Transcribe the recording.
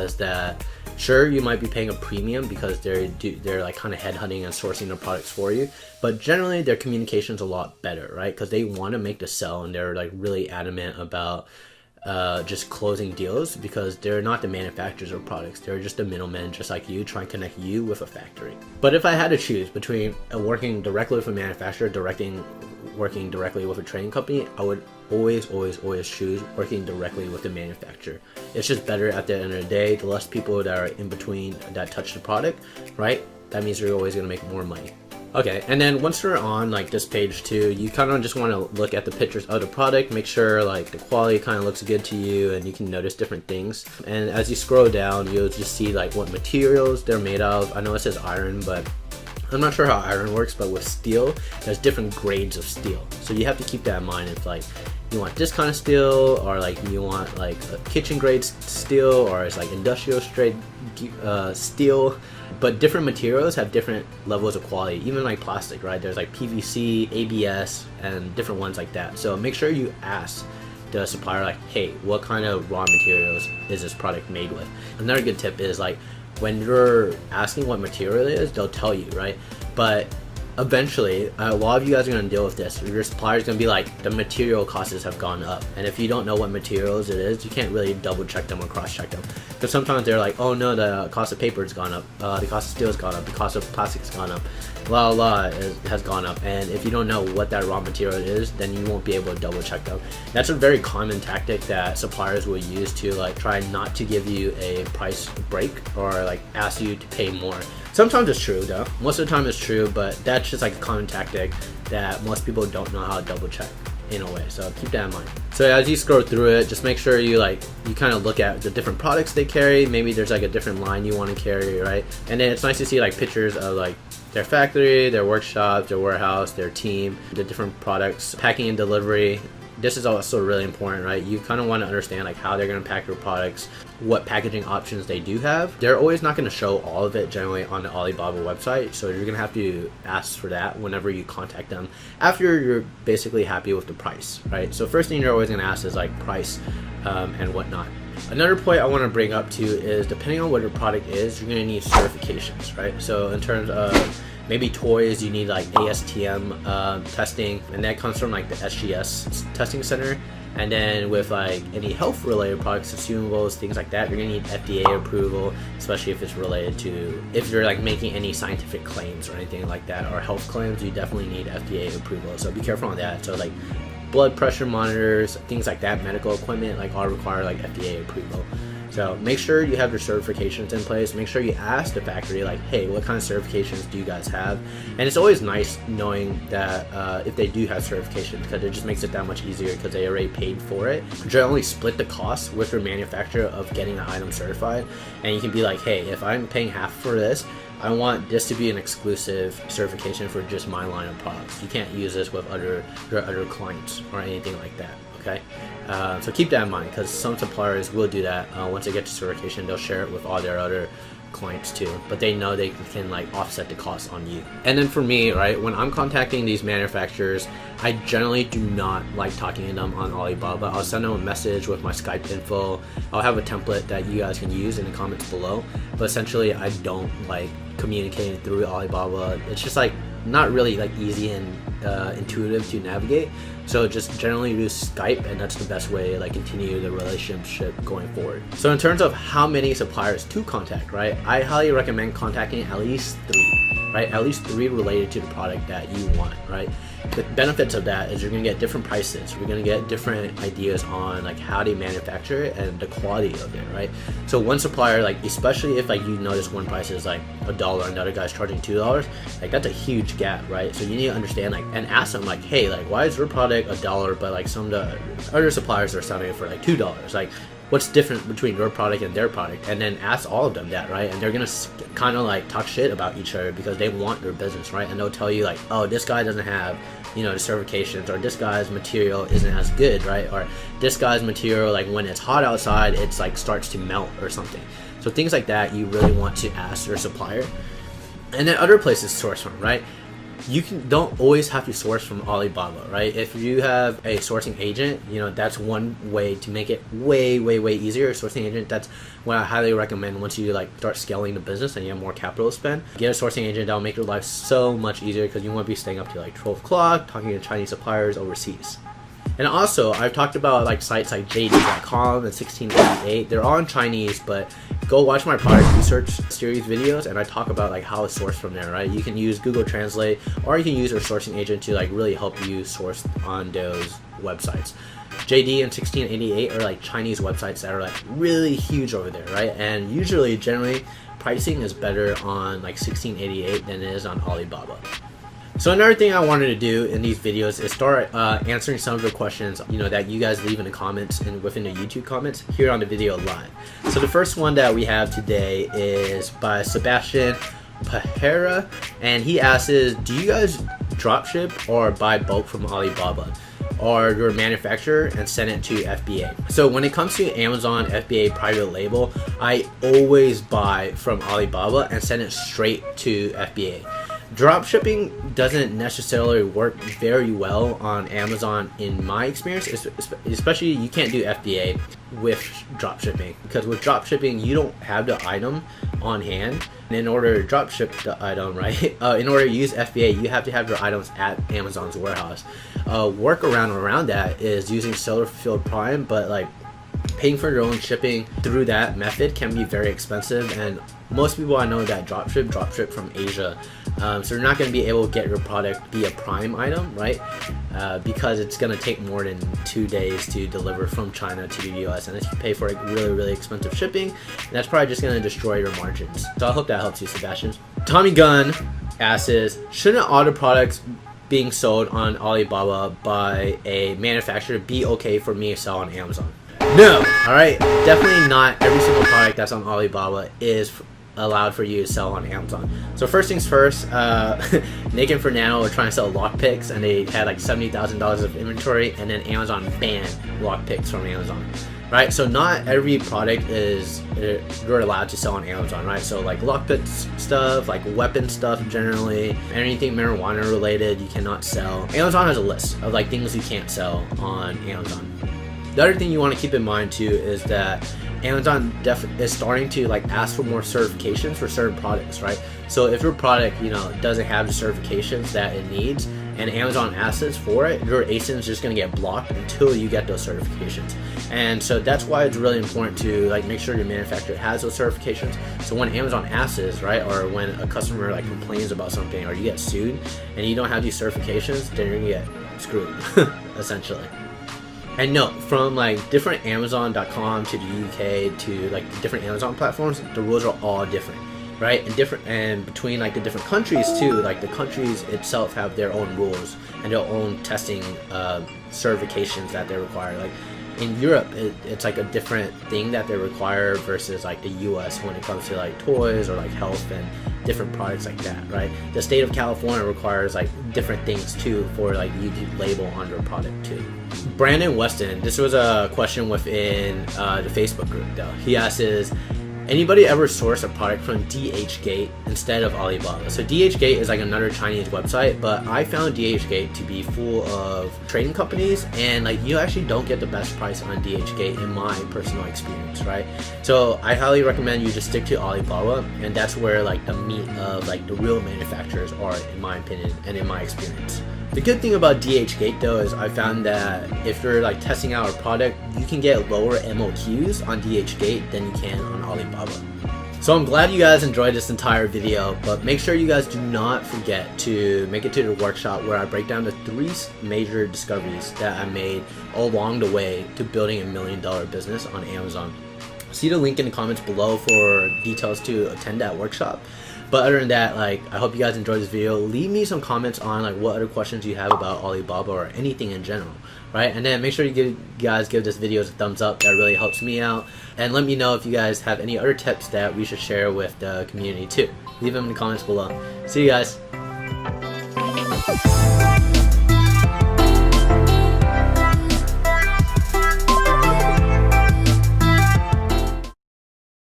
says that sure, you might be paying a premium because they're like kind of headhunting and sourcing the products for you, but generally their communication's a lot better, right? Because they want to make the sell, and they're like really adamant about just closing deals, because they're not the manufacturers of products. They're just a middleman, just like you, trying to connect you with a factory. But if I had to choose between working directly with a manufacturer, working directly with a trading company, I would always choose working directly with the manufacturer. It's just better at the end of the day. The less people that are in between that touch the product, right? That means you're always going to make more money. Okay, and then once we're on like this page too, you kind of just want to look at the pictures of the product, make sure like the quality kind of looks good to you, and you can notice different things. And as you scroll down, you'll just see like what materials they're made of. I know it says iron, but I'm not sure how iron works, but with steel, there's different grades of steel. So you have to keep that in mind. If like you want this kind of steel, or like you want like a kitchen grade steel, or it's like industrial straight steel. But different materials have different levels of quality, even like plastic, right? There's like PVC, ABS, and different ones like that. So make sure you ask the supplier like, hey, what kind of raw materials is this product made with? Another good tip is like, when you're asking what material it is, they'll tell you, right? But eventually, a lot of you guys are going to deal with this. Your supplier is going to be like, the material costs have gone up. And if you don't know what materials it is, you can't really double check them or cross check them. Because sometimes they're like, oh no, the cost of paper has gone up, the cost of steel has gone up, the cost of plastic has gone up, has gone up. And if you don't know what that raw material is, then you won't be able to double check them. That's a very common tactic that suppliers will use to like try not to give you a price break, or like ask you to pay more. Sometimes it's true though. Most of the time it's true, but that's just like a common tactic that most people don't know how to double check in a way. So keep that in mind. So as you scroll through it, just make sure you kind of look at the different products they carry. Maybe there's like a different line you want to carry, right? And then it's nice to see like pictures of like their factory, their workshop, their warehouse, their team, the different products, packing and delivery. This is also really important, right? You kind of want to understand like how they're going to pack your products, what packaging options they do have. They're always not going to show all of it generally on the Alibaba website, so you're going to have to ask for that whenever you contact them after you're basically happy with the price, right? So first thing you're always going to ask is like price and whatnot. Another point I want to bring up too is, depending on what your product is, you're going to need certifications, right? So in terms of maybe toys, you need like ASTM testing, and that comes from like the SGS testing center. And then with like any health related products, consumables, things like that, you're gonna need FDA approval, especially if it's related to, if you're like making any scientific claims or anything like that, or health claims, you definitely need FDA approval. So be careful on that. So like blood pressure monitors, things like that, medical equipment, like all require like FDA approval. So make sure you have your certifications in place. Make sure you ask the factory like, hey, what kind of certifications do you guys have? And it's always nice knowing that if they do have certification, because it just makes it that much easier because they already paid for it. Generally split the cost with your manufacturer of getting the item certified. And you can be like, hey, if I'm paying half for this, I want this to be an exclusive certification for just my line of products. You can't use this with your other clients or anything like that. Okay, so keep that in mind, because some suppliers will do that. Once they get to certification, they'll share it with all their other clients too, but they know they can like offset the cost on you. And then for me, right, when I'm contacting these manufacturers, I generally do not like talking to them on Alibaba. I'll send them a message with my Skype info. I'll have a template that you guys can use in the comments below, but essentially I don't like communicating through Alibaba. It's just like not really like easy and intuitive to navigate. So just generally use Skype, and that's the best way to like continue the relationship going forward. So in terms of how many suppliers to contact, right, I highly recommend contacting at least 3, right? At least 3 related to the product that you want, right? The benefits of that is you're gonna get different prices. We're gonna get different ideas on like how they manufacture it and the quality of it, right? So one supplier, like especially if like you notice one price is like $1, another guy's charging $2, like that's a huge gap, right? So you need to understand like, and ask them like, hey, like why is your product $1 but like some of the other suppliers are selling it for like $2? Like what's different between your product and their product? And then ask all of them that, right? And they're gonna kind of like talk shit about each other because they want your business, right? And they'll tell you like, oh, this guy doesn't have, you know, the certifications, or this guy's material isn't as good, right? Or this guy's material, like when it's hot outside, it's like starts to melt or something. So things like that you really want to ask your supplier. And then other places to source from, right? you don't always have to source from Alibaba, right? If you have a sourcing agent, you know, that's one way to make it way easier. Sourcing agent, that's what I highly recommend once you like start scaling the business and you have more capital to spend. Get a sourcing agent, that'll make your life so much easier because you won't be staying up to like 12 o'clock talking to Chinese suppliers overseas. And also, I've talked about like sites like JD.com and 1688. They're all in Chinese, but go watch my product research series videos, and I talk about like how to source from there, right? You can use Google Translate, or you can use our sourcing agent to like really help you source on those websites. JD and 1688 are like Chinese websites that are like really huge over there, right? And usually, generally, pricing is better on like 1688 than it is on Alibaba. So another thing I wanted to do in these videos is start answering some of the questions, you know, that you guys leave in the comments and within the YouTube comments here on the video live. So the first one that we have today is by Sebastian Pajera, and he asks, do you guys dropship or buy bulk from Alibaba or your manufacturer and send it to FBA? So when it comes to Amazon FBA private label, I always buy from Alibaba and send it straight to FBA. Dropshipping doesn't necessarily work very well on Amazon in my experience, especially you can't do FBA with dropshipping, because with dropshipping you don't have the item on hand, and in order to dropship the item, right, in order to use FBA you have to have your items at Amazon's warehouse. Workaround around that is using seller fulfilled prime, but like paying for your own shipping through that method can be very expensive, and most people I know that dropship from Asia, so you're not going to be able to get your product be a prime item, right? Because it's going to take more than 2 days to deliver from China to the US, and if you pay for like really expensive shipping, that's probably just going to destroy your margins. So I hope that helps you, Sebastian. Tommy Gunn asks, shouldn't all the products being sold on Alibaba by a manufacturer be okay for me to sell on Amazon? No! Alright, definitely not every single product that's on Alibaba is allowed for you to sell on Amazon. So first things first, Nick and Fernando were trying to sell lockpicks, and they had like $70,000 of inventory, and then Amazon banned lockpicks from Amazon, right? So not every product is you're allowed to sell on Amazon, right? So like lockpick stuff, like weapon stuff generally, anything marijuana related you cannot sell. Amazon has a list of like things you can't sell on Amazon. The other thing you want to keep in mind too is that Amazon is starting to like ask for more certifications for certain products, right? So if your product, you know, doesn't have the certifications that it needs, and Amazon asks for it, your ASIN is just going to get blocked until you get those certifications. And so that's why it's really important to like make sure your manufacturer has those certifications. So when Amazon asks, right, or when a customer like complains about something, or you get sued and you don't have these certifications, then you're going to get screwed, essentially. And no, from like different Amazon.com to the UK to like the different Amazon platforms, the rules are all different, right? And between like the different countries too, like the countries itself have their own rules and their own testing certifications that they require. Like in Europe, it's like a different thing that they require versus like the US when it comes to like toys or like health and different products like that, right? The state of California requires like different things too for like you to label on your product too. Brandon Weston, this was a question within the Facebook group though. He asks, anybody ever source a product from DHgate instead of Alibaba? So DHgate is like another Chinese website, but I found DHgate to be full of trading companies, and like you actually don't get the best price on DHgate in my personal experience, right? So I highly recommend you just stick to Alibaba, and that's where like the meat of like the real manufacturers are, in my opinion and in my experience. The good thing about DHgate though is I found that if you're like testing out a product, you can get lower MOQs on DHgate than you can on Alibaba. So I'm glad you guys enjoyed this entire video, but make sure you guys do not forget to make it to the workshop where I break down the 3 major discoveries that I made along the way to building a $1 million business on Amazon. See the link in the comments below for details to attend that workshop. But other than that, like, I hope you guys enjoyed this video. Leave me some comments on like what other questions you have about Alibaba or anything in general, right? And then make sure you guys give this video a thumbs up. That really helps me out. And let me know if you guys have any other tips that we should share with the community too. Leave them in the comments below. See you guys.